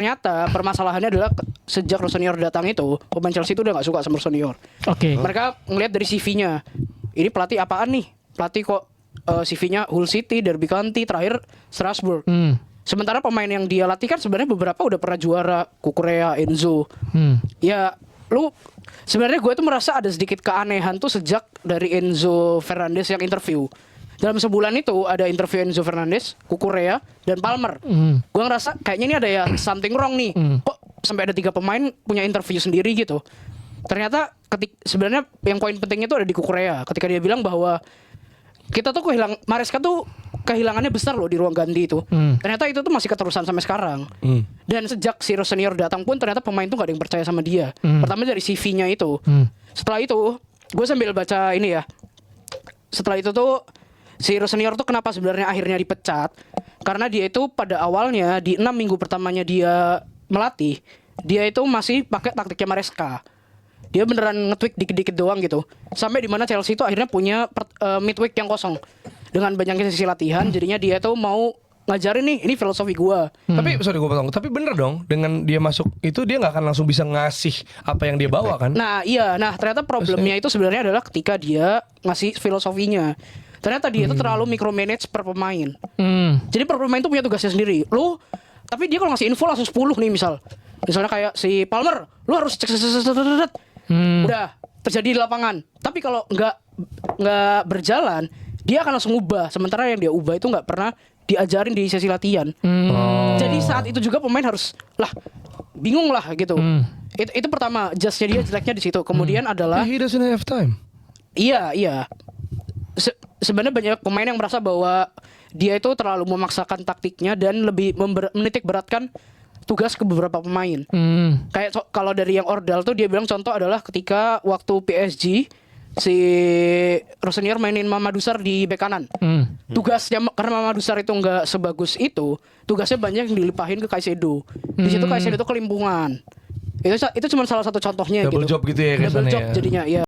ternyata permasalahannya adalah sejak Rossoneri datang itu pemain Chelsea itu udah gak suka sama Rossoneri. Mereka ngelihat dari CV-nya, ini pelatih apaan nih? Pelatih kok CV-nya Hull City, Derby County, terakhir Strasbourg. Sementara pemain yang dia latih kan sebenarnya beberapa udah pernah juara, Kukurea, Enzo. Ya lu sebenarnya gue tuh merasa ada sedikit keanehan tuh sejak dari Enzo Fernandez yang interview. Dalam sebulan itu ada interview Enzo Fernandez, Kukurea, dan Palmer. Gue ngerasa kayaknya ini ada ya something wrong nih. Kok sampai ada 3 pemain punya interview sendiri gitu. Ternyata sebenarnya yang poin pentingnya itu ada di Kukurea. Ketika dia bilang bahwa kita tuh Maresca tuh kehilangannya besar loh di ruang ganti itu. Ternyata itu tuh masih keterusan sampai sekarang. Dan sejak si Rossoneri datang pun ternyata pemain tuh gak ada yang percaya sama dia. Pertama dari CV-nya itu. Setelah itu gue sambil baca ini ya. Setelah itu tuh si Rossoneri tuh kenapa sebenarnya akhirnya dipecat? Karena dia itu pada awalnya di 6 minggu pertamanya dia melatih, dia itu masih pakai taktiknya Maresca. Dia beneran nge-tweak dikit-dikit doang gitu. Sampai di mana Chelsea itu akhirnya punya midweek yang kosong. Dengan banyaknya sesi latihan, jadinya dia tuh mau ngajarin nih, ini filosofi gua. Tapi sorry gue potong. Tapi bener dong, dengan dia masuk itu dia nggak akan langsung bisa ngasih apa yang dia bawa kan? Nah iya, ternyata problemnya itu sebenarnya adalah ketika dia ngasih filosofinya. Ternyata dia itu terlalu micromanage per pemain. Jadi per pemain tuh punya tugasnya sendiri. Tapi dia kalau ngasih info langsung 10 nih misalnya kayak si Palmer, lu harus cek udah terjadi di lapangan. Tapi kalau nggak berjalan, dia akan langsung ubah. Sementara yang dia ubah itu nggak pernah diajarin di sesi latihan. Jadi saat itu juga pemain harus bingung lah gitu. Itu pertama, justnya dia jeleknya di situ. Kemudian adalah he doesn't have time. Iya. Sebenarnya banyak pemain yang merasa bahwa dia itu terlalu memaksakan taktiknya dan lebih menitik beratkan tugas ke beberapa pemain. Kayak kalau dari yang Ordal tuh dia bilang contoh adalah ketika waktu PSG si Rossoneri mainin Mamadou Sarr di bek kanan. Tugasnya karena Mamadou Sarr itu nggak sebagus itu, tugasnya banyak yang dilimpahin ke Caicedo. Di situ Caicedo itu kelimpungan. Itu cuma salah satu contohnya double gitu. Job gitu ya Double kesannya job ya. jadinya ya.